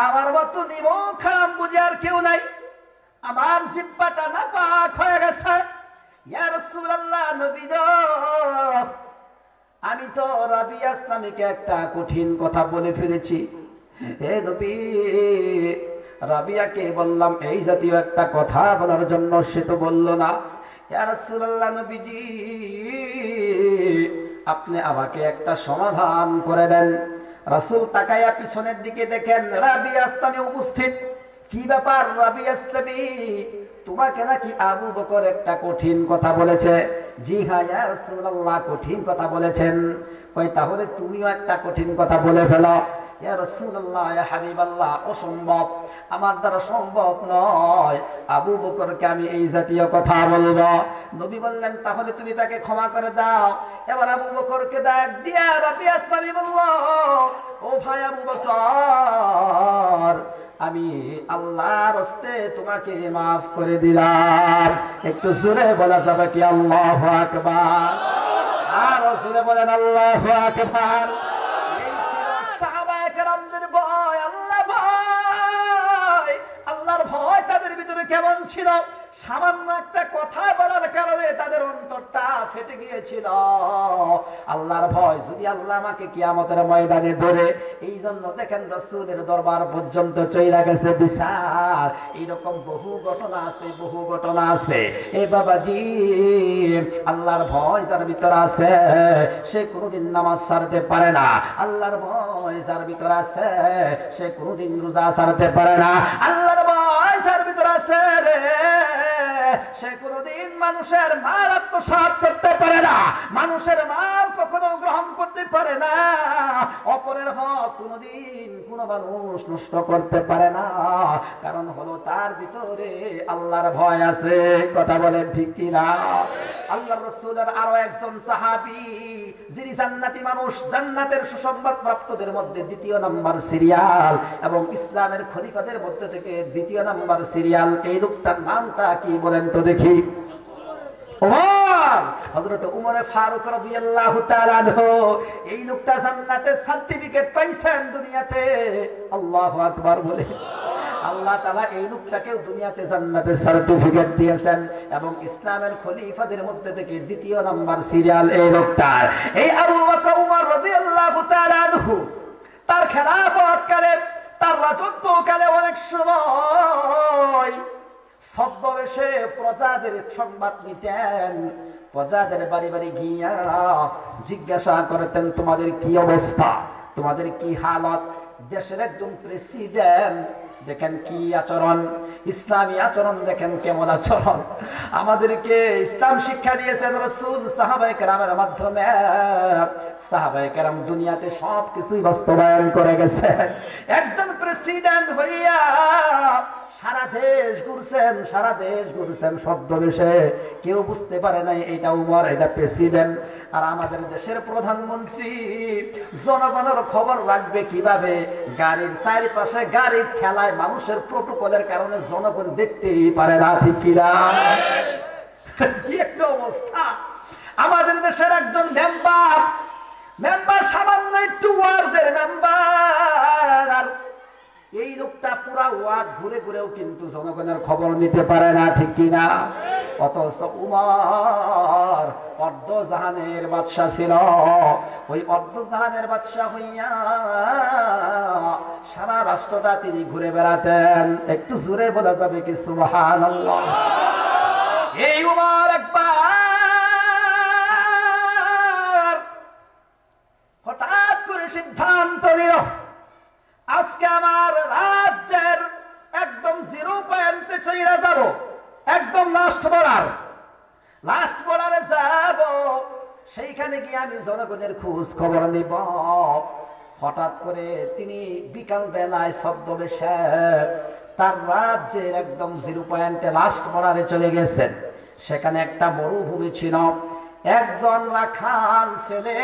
আমার মতো নিব খারাপ বুঝে আর কেউ নাই, আমার জিব্বাটা না পাক হয়ে গেছে। ইয়া রাসূলুল্লাহ, নবী গো, আমি তো রাবিয়া ইসলামীকে একটা কঠিন কথা বলে ফেলেছি। হে নবী, রাবিয়াকে বললাম এই জাতীয় একটা কথা বলার জন্য, সে তো বলল না। ইয়া রাসূলুল্লাহ, নবীজি, আপনি আমাকে একটা সমাধান করে দেন। রাসূল তাকায়া পিছনের দিকে দেখেন রাবিয়া ইসলামী উপস্থিত। কি ব্যাপার রাবিয়া ইসলামী, তোমাকে নাকি আবু বকর একটা কঠিন কথা বলেছে? জি হ্যাঁ ইয়া রাসূলুল্লাহ, কঠিন কথা বলেছেন। কই তাহলে তুমিও একটা কঠিন কথা বলে ফেলো। ইয়া রাসূলুল্লাহ, ইয়া হাবিবাল্লাহ, অসম্ভব, আমার দ্বারা সম্ভব নয় আবু বকরকে আমি এই জাতীয় কথা বলবো। নবী বললেন তাহলে তুমি তাকে ক্ষমা করে দাও। এবার আবু বকরকে ডাক দিয়া রাবিয়া ইসলামী বলল, ও ভাই আবু বকর, আমি আল্লাহর হস্তে তোমাকে মাফ করে দিলাম। একটু জোরে বলা যাবে কি আল্লাহু আকবার? আর জোরে বলেন আল্লাহু আকবার। এই ছিল সাহাবায়ে কেরামদের ভয়, আল্লাহ ভয়। আল্লাহর ভয় তাদের ভিতরে কেমন ছিল? সামান্য একটা কথা বলার কারণে তাদের অন্তরটা ফেটে গিয়েছিল। আল্লাহর ভয়, যদি আল্লাহ আমাকে কিয়ামতের ময়দানে ধরে, এই জন্য দেখেন রাসূলের দরবার পর্যন্ত চইলা গেছে বিচার। এইরকম বহু ঘটনা আছে, বহু ঘটনা আছে। এ বাবাজি, আল্লাহর ভয় যার ভিতরে আছে সে কোনোদিন নামাজ ছাড়তে পারে না। আল্লাহর ভয় যার ভিতরে আছে সে কোনোদিন রোজা ছাড়তে পারে না। আল্লাহর ভয় যার ভিতরে আছে রে, সে কোনোদিন মানুষের মাল আত্মসাৎ করতে পারে না, মানুষের মাল কখনো গ্রহণ করতে পারে না, অপরের হক কোনোদিন কোনো মানুষ নষ্ট করতে পারে না। কারণ হলো তার ভিতরে আল্লাহর ভয় আছে। কথা বলেন ঠিক কিনা? আল্লাহর রাসূলের আরো একজন সাহাবী, যিনি জান্নাতি মানুষ, জান্নাতের সুসংবাদ প্রাপ্তদের মধ্যে দ্বিতীয় নাম্বার সিরিয়াল এবং ইসলামের খলিফাদের মধ্যে থেকে দ্বিতীয় নাম্বার সিরিয়াল, এই লোকটার নামটা কি বলেন তো দেখি? ওমর, হযরত ওমর ফারুক রাদিয়াল্লাহু তাআলা আনহু। এই লোকটা জান্নাতের সার্টিফিকেট পাইছেন দুনিয়াতে। আল্লাহু আকবার বলে। আল্লাহ তাআলা এই লোকটাকে দুনিয়াতে জান্নাতের সার্টিফিকেট দিয়েছেন এবং ইসলামের খলিফাদের মধ্যে থেকে দ্বিতীয় নাম্বার সিরিয়াল এই লোকটার। এই আবু বকর ওমর রাদিয়াল্লাহু তাআলা আনহু, তার খেলাফত কালে, তার রাজত্বকালে অনেক সময় ছদ্মবেশে প্রজাদের সংবাদ নিতেন। প্রজাদের বাড়ি বাড়ি গিয়া জিজ্ঞাসা করতেন তোমাদের কি অবস্থা, তোমাদের কি হালত। দেশের একজন প্রেসিডেন্ট, দেখেন কি আচরণ, ইসলামী আচরণ দেখেন কেমন আচরণ। আমাদেরকে ইসলাম শিক্ষা দিয়েছেন রাসূল সাহাবায়ে কেরামের মাধ্যমে। সাহাবায়ে কেরাম দুনিয়াতে সব কিছুই বাস্তবায়ন করে গেছেন। একজন প্রেসিডেন্ট হইয়া সারা দেশ ঘুরছেন, সারা দেশ ঘুরছেন ছদ্মবেশে। কেউ বুঝতে পারে নাই এটা উমর, এটা প্রেসিডেন্ট। আর আমাদের দেশের প্রধানমন্ত্রী জনগণের খবর রাখবে কিভাবে? গাড়ির চারিপাশে গাড়ির ঠেলায় মানুষের প্রটোকলের কারণে জনগণ দেখতেই পারে না, ঠিক কিনা? কি একটা অবস্থা। আমাদের দেশের একজন মেম্বার সামান্য একটু ওয়ার্ডের মেম্বার, এই লোকটা পুরা ওয়ার্ড ঘুরে ঘুরেও কিন্তু জনগণের খবর নিতে পারে না, ঠিক কিনা? অথচ উমর অর্ধজাহানের বাদশা ছিল। ওই অর্ধজাহানের বাদশা হইয়া সারা রাষ্ট্রটা তিনি ঘুরে বেড়াতেন। একটু জোরে বলা যাবে কি সুবহানাল্লাহ? এই উমর একবার হঠাৎ করে সিদ্ধান্ত নিল, আজকে আমার রাজ্যের একদম 0 পয়েন্টে চলে যাব, একদম লাস্ট বর্ডারে যাব। সেইখানে গিয়ে আমি জনগণের খোঁজ খবর নিব। হঠাৎ করে তিনি বিকাল বেলায় ছদ্মবেশে তার রাজ্যের একদম 0 পয়েন্টে লাস্ট বর্ডারে চলে গেছেন। সেখানে একটা মরুভূমি ছিল। একজন রাখাল ছেলে,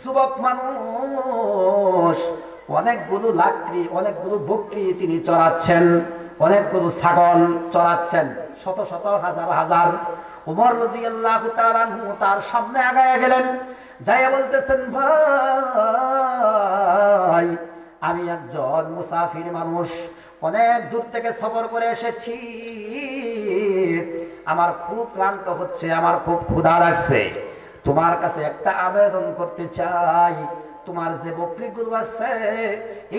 যুবক মানুষ, অনেকগুলো লাকড়ি, অনেকগুলো বকরি তিনি চড়াচ্ছেন, অনেকগুলো ছাগল চড়াচ্ছেন, শত শত হাজার হাজার। ওমর রাদিয়াল্লাহু তাআলা আনহু তার সামনে আগায়া গেলেন, যাইয়া বলতেছেন ভাই আমি একজন মুসাফির মানুষ, অনেক দূর থেকে সফর করে এসেছি, আমার খুব ক্লান্ত হচ্ছে, আমার খুব ক্ষুধা লাগছে। তোমার কাছে একটা আবেদন করতে চাই, তোমার যে বকরিগুলো আছে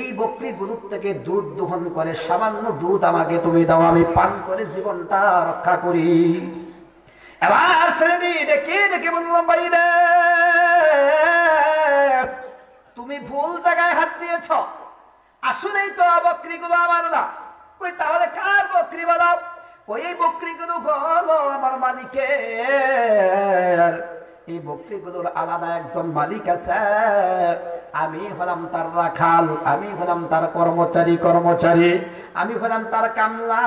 এই বকরিগুলো থেকে দুধ দোহন করে সামান্য দুধ আমাকে তুমি দাও, আমি পান করে জীবনটা রক্ষা করি। এবার ছেলেটি ডেকে ডেকে বললাম, ভাই রে, তুমি ভুল জায়গায় হাত দিয়েছ, আসলেই তো বকরিগুলো আমার না। কই তাহলে কার বকরি বলো? ওই বকরিগুলো হলো আমার মালিকের, এই বকরিগুলোর আলাদা একজন মালিক আছে, আমি হলাম তার রাখাল, আমি হলাম তার কর্মচারী, আমি হলাম তার কামলা,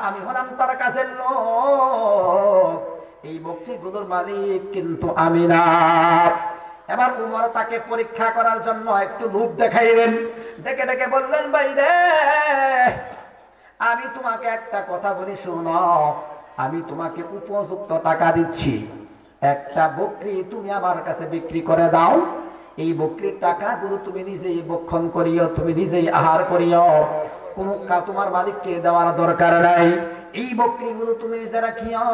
আমি হলাম তার কাছের লোক, এই বকরিগুলোর মালিক কিন্তু আমি না। এবার উমর তাকে পরীক্ষা করার জন্য একটু লোভ দেখাইলেন, ডেকে ডেকে বললেন, ভাই রে, আমি তোমাকে একটা কথা বলি শোনো, আমি তোমাকে উপযুক্ত টাকা দিচ্ছি, একটা বকরি তুমি আমার কাছে বিক্রি করে দাও, এই বকরির টাকাগুলো তুমি নিজেই ভক্ষণ করিও, তুমি নিজেই আহার করিও, কোনো তোমার মালিককে দেওয়ার দরকার নাই, এই বকরিগুলো তুমি নিজে রাখিও,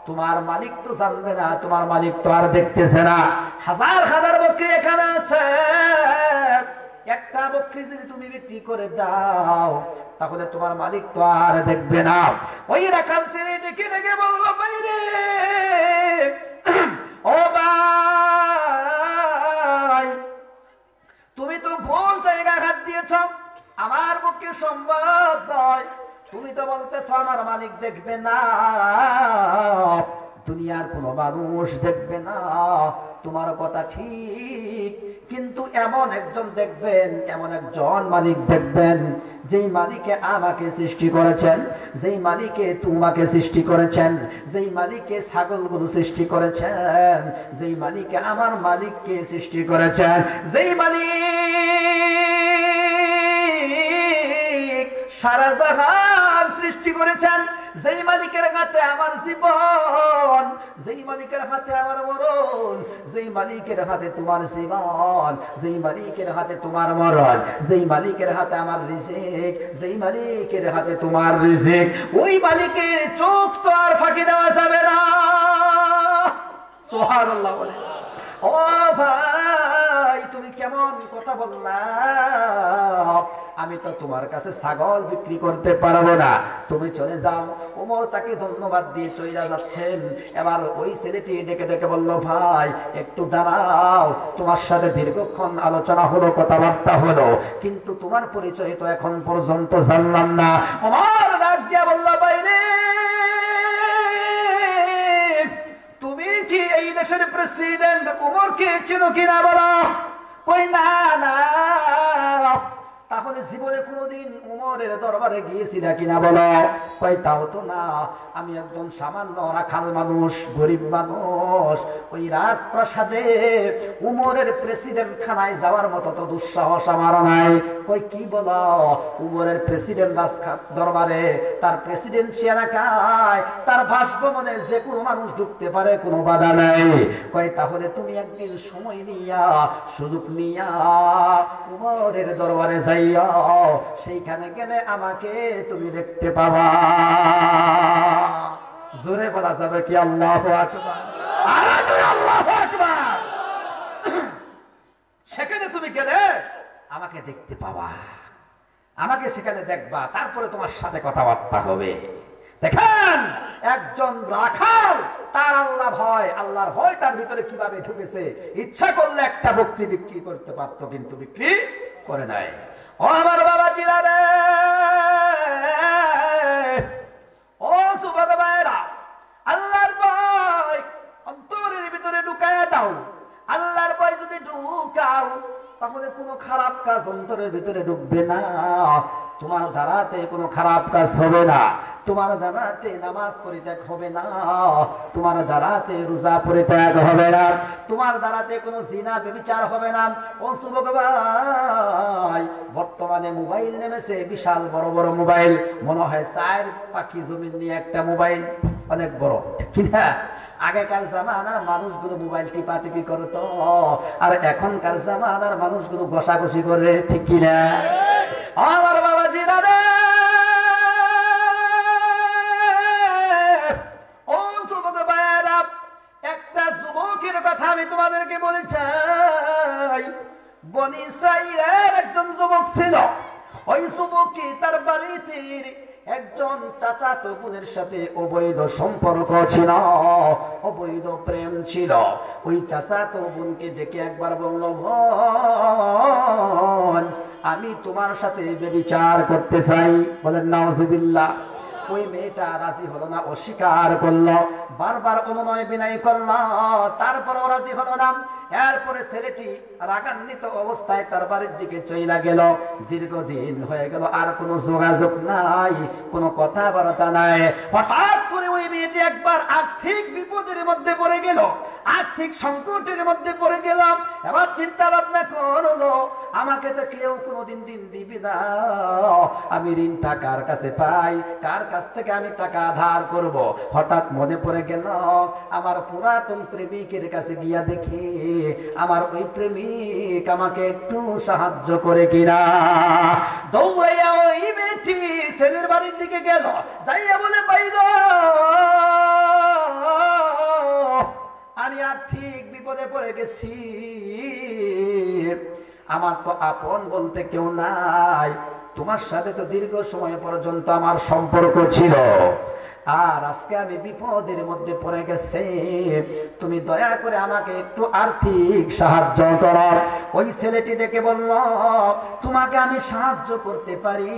তোমার মালিক তো জানবে না, তোমার মালিক তো আর দেখতেছে না, হাজার হাজার বকরি এখানে আছে, একটা বকরি যদি তুমি বিক্রি করে দাও তাহলে তোমার মালিক তো আর দেখবে না। ওই রাখাল ছেলে ডেকে ডেকে বললো, বাইরে ও ভাই, তুমি তো ভুল জায়গায় হাত দিয়েছ, আমার পক্ষে সম্ভব নয়, তুমি তো বলতেছ আমার মালিক দেখবে না, দুনিয়ার কোনো মানুষ দেখবে না, তোমার কথা ঠিক, কিন্তু এমন একজন দেখবেন, এমন একজন মালিক দেখবেন, যেই মালিকে আমাকে সৃষ্টি করেছেন, যেই মালিকে তোমাকে সৃষ্টি করেছেন, যেই মালিকে ছাগলগুলো সৃষ্টি করেছেন, যেই মালিকে আমার মালিককে সৃষ্টি করেছেন, যেই মালিক সারা জাহান সৃষ্টি করেছেন, যেই মালিকের হাতে আমার জীবন, যেই মালিকের হাতে আমার মরণ, যেই মালিকের হাতে তোমার জীবন, যেই মালিকের হাতে তোমার মরণ, যেই মালিকের হাতে আমার রিজিক, যেই মালিকের হাতে তোমার রিজিক, ওই মালিকের চোখ তো আর ফাঁকি দেওয়া যাবে না। সুবহানাল্লাহ বলে। ও ভাই, তুমি কেমন কথা বললা, আমি তো তোমার কাছে ছাগল বিক্রি করতে পারবো না, তুমি চলে যাও। ওমর তাকে ধন্যবাদ দিয়ে চলে যাচ্ছেন। এবার ওই ছেলেটি ডেকে ডেকে বলল, ভাই একটু দাঁড়াও, তোমার সাথে দীর্ঘক্ষণ আলোচনা হলো, কথাবার্তা হলো, কিন্তু তোমার পরিচয় তো এখন পর্যন্ত জানলাম না। ওমর ডাক দিয়া বলল, ভাই রে, তুমি কি এই দেশের প্রেসিডেন্ট উমরকে চেনো কিনা বলো? কই না না। তাহলে জীবনে কোনোদিন উমরের দরবারে গিয়েছিলা কিনা বলো? কই তাও তো না, আমি একদম সামান্য রাখাল মানুষ, গরিব মানুষ, ওই রাজপ্রাসাদে উমরের প্রেসিডেন্ট খানায় যাওয়ার মতো তো দুঃসাহস আমার নাই। কই কি বলো? উমরের প্রেসিডেন্ট দরবারে, তার প্রেসিডেন্সি এলাকায়, তার বাসভবনে যে কোনো মানুষ ঢুকতে পারে, কোনো বাধা নাই। কই তাহলে তুমি একদিন সময় নিয়া, সুযোগ নিয়া উমরের দরবারে যাইয়া, সেইখানে গেলে আমাকে তুমি দেখতে পাবা। জোরে বলা যাবে কি আল্লাহু আকবার? আরে জোরে আল্লাহু আকবার। সেখানে তুমি গেলে আমাকে দেখতে পাবা, আমাকে সেখানে দেখবা, তারপরে তোমার সাথে কথাবার্তা হবে। দেখেন একজন রাখাল, তার আল্লাহ ভয়, আল্লাহর ভয় তার ভিতরে কিভাবে ঢুকেছে। ইচ্ছা করলে একটা বকরি বিক্রি করতে পারতো, কিন্তু বিক্রি করে নাই। ও আমার বাবাজিরা রে, ও যুবক ভাইরা, আল্লাহর ভয় অন্তরের ভিতরে ঢুকায়া দাও। আল্লাহর ভয় যদি ঢুকাও তাহলে কোনো খারাপ কাজ অন্তরের ভিতরে ঢুকবে না, তোমার দ্বারাতে কোনো খারাপ কাজ হবে না, তোমার দ্বারাতে নামাজ পরিত্যাগ হবে না, তোমার দ্বারাতে রোজা পরিত্যাগ হবে না, তোমার দ্বারাতে কোনো জিনা ব্যভিচার হবে না। ও যুবক ভাই, বর্তমানে মোবাইল নেমেছে, বিশাল বড় বড় মোবাইল, মনে হয় 4 পাখি জমিন নিয়ে একটা মোবাইল। অনেক বড়, ঠিক কিনা? আগেকার জামানার মানুষগুলো মোবাইল টিপাটিপি করতো, আর এখনকার জামানার মানুষগুলো ঘষাঘষি করে, ঠিক কিনা? আমার বাবাজিরা রে, ও যুবক ভাইয়েরা, একটা যুবকের কথা আমি তোমাদেরকে বলতে চাই। বনি ইসরাইলের একজন যুবক ছিল। ওই যুবকটি তার বাড়িতে একজন চাচাতো বোনের সাথে অবৈধ সম্পর্ক ছিল, অবৈধ প্রেম ছিল। ওই চাচাতো বোনকে ডেকে একবার বলল, বোন, আমি তোমার সাথে ব্যভিচার করতে চাই। বলেন নাউজুবিল্লাহ। ওই মেয়েটা রাজি হলো না, অস্বীকার করলো, বারবার অনুনয় বিনয় করলো, তারপরও রাজি হলো না। এরপরে ছেলেটি রাগান্বিত অবস্থায় তার বাড়ির দিকে চইলা গেল। দীর্ঘদিন হয়ে গেল, আর কোনো যোগাযোগ নাই, কোনো কথাবার্তা নাই। হঠাৎ করে ওই মেয়েটি একবার আর্থিক বিপদের মধ্যে পড়ে গেল, আর্থিক সংকটের মধ্যে পড়ে গেলাম। এবার চিন্তা ভাবনা করলো, আমাকে তো কেউ কোনোদিন ঋণ দিবি না, আমি ঋণটা কার কাছে পাই, কার কাছ থেকে আমি টাকা ধার করব। হঠাৎ মনে পড়ে গেল, আমার পুরাতন প্রেমিকের কাছে গিয়া দেখি আমার ওই প্রেমিক আমাকে একটু সাহায্য করে কিনা। দৌড়াইয়া ওই মেয়েটি ছেলের বাড়ির দিকে গেল, যাইয়া বলে, ভাই গো, আমি আর্থিক বিপদে পড়ে গেছি, আমার তো আপন বলতে কেউ নাই, তোমার সাথে তো দীর্ঘ সময় পর্যন্ত আমার সম্পর্ক ছিল, আর আজকে আমি বিপদের মধ্যে পড়ে গেছি, তুমি দয়া করে আমাকে একটু আর্থিক সাহায্য করো। ওই ছেলেটি দেখে বলল, তোমাকে আমি সাহায্য করতে পারি।